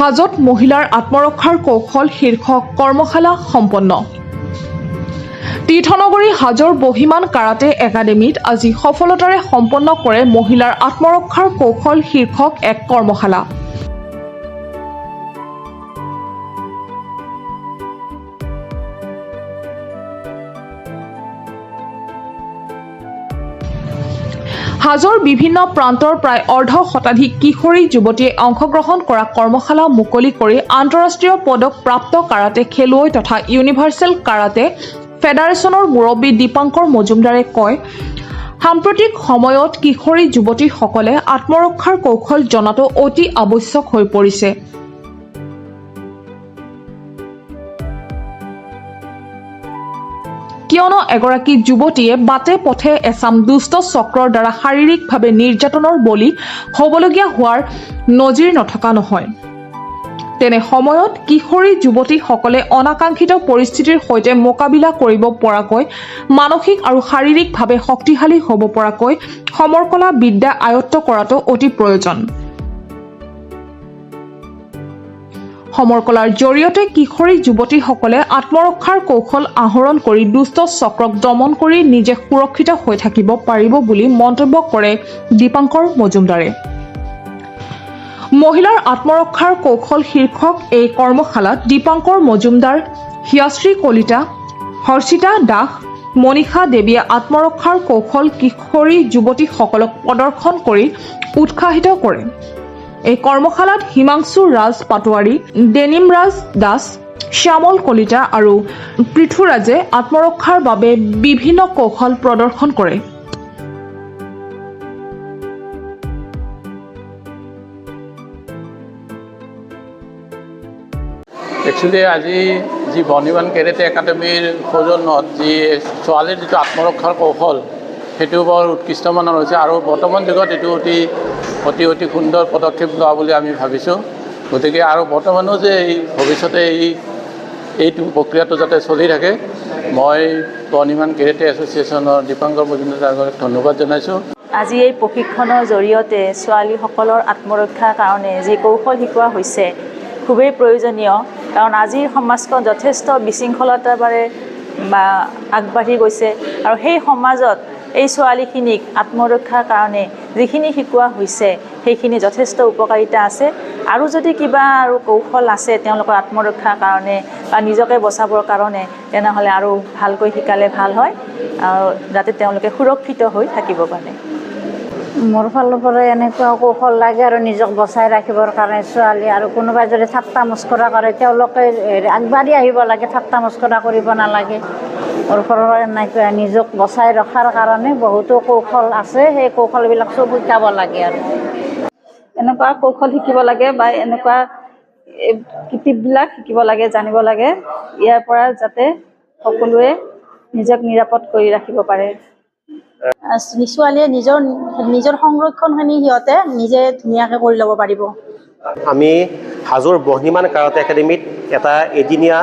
হাজত মহিলাৰ আত্মৰক্ষাৰ কৌশল শীৰ্ষক কৰ্মশালা সম্পন্ন। তীৰ্থনগৰী হাজোৰ বহিমান কাৰাটে একাডেমীত আজি সফলতাৰে সম্পন্ন কৰে মহিলাৰ আত্মৰক্ষাৰ কৌশল শীৰ্ষক এক কৰ্মশালা। হাজোৰ বিভিন্ন প্ৰান্তৰ প্ৰায় অৰ্ধ শতাধিক কিশোৰী যুৱতীয়ে অংশগ্ৰহণ কৰা কৰ্মশালা মুকলি কৰি আন্তঃৰাষ্ট্ৰীয় পদক প্ৰাপ্ত কাৰাটে খেলুৱৈ তথা ইউনিভাৰ্চেল কাৰাটে ফেডাৰেশ্যনৰ মুৰব্বী দীপাংকৰ মজুমদাৰে কয়, সাম্প্ৰতিক সময়ত কিশোৰী যুৱতীসকলে আত্মৰক্ষাৰ কৌশল জনাটো অতি আৱশ্যক হৈ পৰিছে। কিয়নো এগৰাকী যুৱতীয়ে বাটে পথে এচাম দুষ্ট চক্ৰৰ দ্বাৰা শাৰীৰিকভাৱে নিৰ্যাতনৰ বলি হ'বলগীয়া হোৱাৰ নজিৰ নথকা নহয়। তেনে সময়ত কিশোৰী যুৱতীসকলে অনাকাংক্ষিত পৰিস্থিতিৰ সৈতে মোকাবিলা কৰিব পৰাকৈ মানসিক আৰু শাৰীৰিকভাৱে শক্তিশালী হ'ব পৰাকৈ সমৰকলা বিদ্যা আয়ত্ত কৰাটো অতি প্ৰয়োজন। সমৰকলাৰ জৰিয়তে কিশোৰী যুৱতীসকলে আত্মৰক্ষাৰ কৌশল আহৰণ কৰি দুষ্ট চক্ৰক দমন কৰি নিজে সুৰক্ষিত হৈ থাকিব পাৰিব বুলি মন্তব্য কৰে দীপাংকৰ মজুমদাৰে। মহিলাৰ আত্মৰক্ষাৰ কৌশল শীৰ্ষক এই কৰ্মশালাত দীপাংকৰ মজুমদাৰ, হিয়াশ্ৰী কলিতা, হৰ্ষিতা দাস, মনীষা দেৱীয়ে আত্মৰক্ষাৰ কৌশল কিশোৰী যুৱতীসকলক প্ৰদৰ্শন কৰি উৎসাহিত কৰে। এই কৰ্মশালাত হিমাংশু ৰাজ পাটোৱাৰী, ডেনিম ৰাজ দাস, শ্যামল কলিতা আৰু পৃথুৰাজে আত্মৰক্ষাৰ বাবে বিভিন্ন কৌশল প্ৰদৰ্শন কৰে। একচুৱেলি আজি যি বৰ্নিমান কেৰেটে একাডেমীৰ সৌজন্যত যি ছোৱালীৰ যিটো আত্মৰক্ষাৰ কৌশল সেইটো বৰ উৎকৃষ্ট মানৰ হৈছে আৰু বৰ্তমান যুগত এইটো অতি সুন্দৰ পদক্ষেপ লোৱা বুলি আমি ভাবিছোঁ। গতিকে আৰু বৰ্তমানো যে ভৱিষ্যতে এইটো প্ৰক্ৰিয়াটো যাতে চলি থাকে, মই বৰ্নিমান কেৰেটে এছ'চিয়েশ্যনৰ দীপাংকৰ মজুমদাৰক ধন্যবাদ জনাইছোঁ। আজি এই প্ৰশিক্ষণৰ জৰিয়তে ছোৱালীসকলৰ আত্মৰক্ষাৰ কাৰণে যি কৌশল শিকোৱা হৈছে খুবেই প্ৰয়োজনীয়, কাৰণ আজিৰ সমাজখন যথেষ্ট বিশৃংখলতাৰ বাবে আগবাঢ়ি গৈছে আৰু সেই সমাজত এই ছোৱালীখিনিক আত্মৰক্ষাৰ কাৰণে যিখিনি শিকোৱা হৈছে সেইখিনি যথেষ্ট উপকাৰিতা আছে। আৰু যদি কিবা আৰু কৌশল আছে তেওঁলোকৰ আত্মৰক্ষাৰ কাৰণে বা নিজকে বচাবৰ কাৰণে, তেনেহ'লে আৰু ভালকৈ শিকালে ভাল হয় আৰু যাতে তেওঁলোকে সুৰক্ষিত হৈ থাকিব পাৰে। মোৰ ফালৰ পৰা এনেকুৱা কৌশল লাগে আৰু নিজক বচাই ৰাখিবৰ কাৰণে ছোৱালী আৰু কোনোবাই যদি ঠাট্টা মস্কৰা কৰে তেওঁলোকে আগবাঢ়ি আহিব লাগে, ঠাট্টা মস্কৰা কৰিব নালাগে। মোৰ ফালৰ পৰা এনেকুৱা নিজক বচাই ৰখাৰ কাৰণে বহুতো কৌশল আছে, সেই কৌশলবিলাক চব শিকাব লাগে আৰু এনেকুৱা কৌশল শিকিব লাগে বা এনেকুৱা কিটিপবিলাক শিকিব লাগে, জানিব লাগে, ইয়াৰ পৰা যাতে সকলোৱে নিজক নিৰাপদ কৰি ৰাখিব পাৰে। ছোৱালীয়ে নিজৰ সংৰক্ষণখিনি সিহঁতে নিজে ধুনীয়াকৈ কৰি ল'ব পাৰিব। আমি হাজোৰ বহিমান কাৰাটে একাডেমীত এটা এদিনীয়া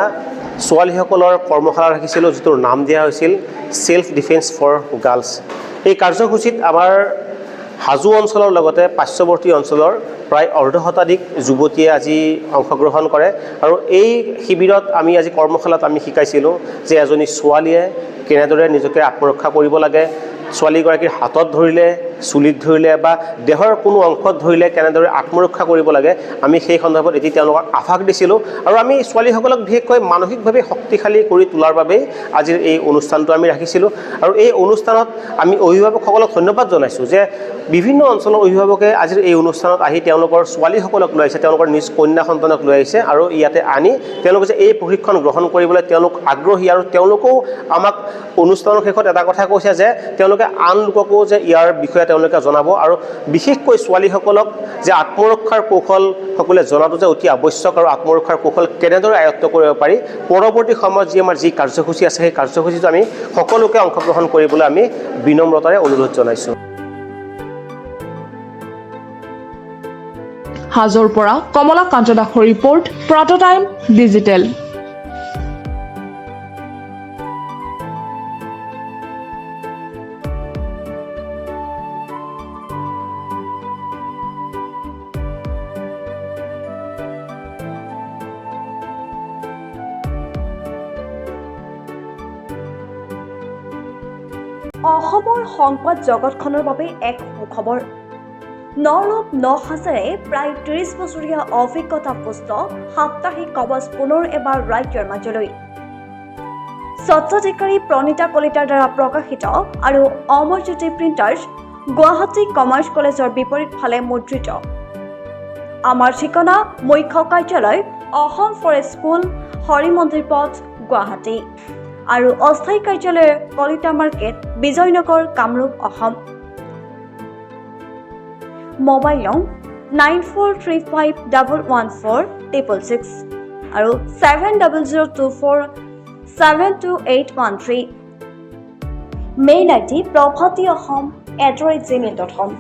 ছোৱালীসকলৰ কৰ্মশালা ৰাখিছিলোঁ, যিটোৰ নাম দিয়া হৈছিল ছেল্ফ ডিফেন্স ফৰ গাৰ্লছ। এই কাৰ্যসূচীত আমাৰ হাজো অঞ্চলৰ লগতে পাৰ্শ্বৱৰ্তী অঞ্চলৰ প্ৰায় অৰ্ধ শতাধিক যুৱতীয়ে আজি অংশগ্ৰহণ কৰে আৰু এই শিবিৰত আমি আজি কৰ্মশালাত আমি শিকাইছিলোঁ যে এজনী ছোৱালীয়ে কেনেদৰে নিজকে আত্মৰক্ষা কৰিব লাগে, ছোৱালীগৰাকীৰ হাতত ধৰিলে, চুলিত ধৰিলে বা দেহৰ কোনো অংশত ধৰিলে কেনেদৰে আত্মৰক্ষা কৰিব লাগে, আমি সেই সন্দৰ্ভত এটি তেওঁলোকক আভাস দিছিলোঁ। আৰু আমি ছোৱালীসকলক বিশেষকৈ মানসিকভাৱে শক্তিশালী কৰি তোলাৰ বাবেই আজিৰ এই অনুষ্ঠানটো আমি ৰাখিছিলোঁ। আৰু এই অনুষ্ঠানত আমি অভিভাৱকসকলক ধন্যবাদ জনাইছোঁ যে বিভিন্ন অঞ্চলৰ অভিভাৱকে আজিৰ এই অনুষ্ঠানত আহি তেওঁলোকৰ ছোৱালীসকলক লৈ আহিছে, তেওঁলোকৰ নিজ কন্যা সন্তানক লৈ আহিছে আৰু ইয়াতে আনি তেওঁলোকে যে এই প্ৰশিক্ষণ গ্ৰহণ কৰিবলৈ তেওঁলোক আগ্ৰহী। আৰু তেওঁলোকেও আমাক অনুষ্ঠানৰ শেষত এটা কথা কৈছে যে তেওঁলোকে আন লোককো যে ইয়াৰ বিষয়ে তেওঁলোকে জনাব আৰু বিশেষকৈ ছোৱালীসকলক যে আত্মৰক্ষাৰ কৌশল সকলোৱে জনাটো যে অতি আৱশ্যক আৰু আত্মৰক্ষাৰ কৌশল কেনেদৰে আয়ত্ত কৰিব পাৰি, পৰৱৰ্তী সময়ত আমাৰ যি কাৰ্যসূচী আছে সেই কাৰ্যসূচীটো আমি সকলোকে অংশগ্ৰহণ কৰিবলৈ আমি বিনম্ৰতাৰে অনুৰোধ জনাইছোঁ। হাজোৰ পৰা কমলাকান্ত দাসৰ ৰিপৰ্ট, প্ৰাত টাইম ডিজিটেল। অসমৰ সংবাদ জগতখনৰ বাবে এক সুখবৰ। নৰূপ নসাজেৰে প্ৰায় 30 বছৰীয়া অভিজ্ঞতাপুষ্ট সাপ্তাহিক কবচ পুনৰ এবাৰ ৰাজ্যৰ মাজলৈ। স্বত্বাধিকাৰী প্ৰণীতা কলিতাৰ দ্বাৰা প্ৰকাশিত আৰু অমৰজ্যোতি প্ৰিণ্টাৰ্ছ, গুৱাহাটী কমাৰ্চ কলেজৰ বিপৰীত ফালে মুদ্ৰিত। আমাৰ ঠিকনা মুখ্য কাৰ্যালয় অসম ফৰেষ্ট স্কুল, হৰি মন্দিৰ পথ, গুৱাহাটী আৰু অস্থায়ী কাৰ্যালয় কলিতা মাৰ্কেট, বিজয়নগৰ, কামৰূপ, অসম। মোবাইল নং 9435114666 আৰু 7024722813। Mail ID probhatiahom@gmail.com।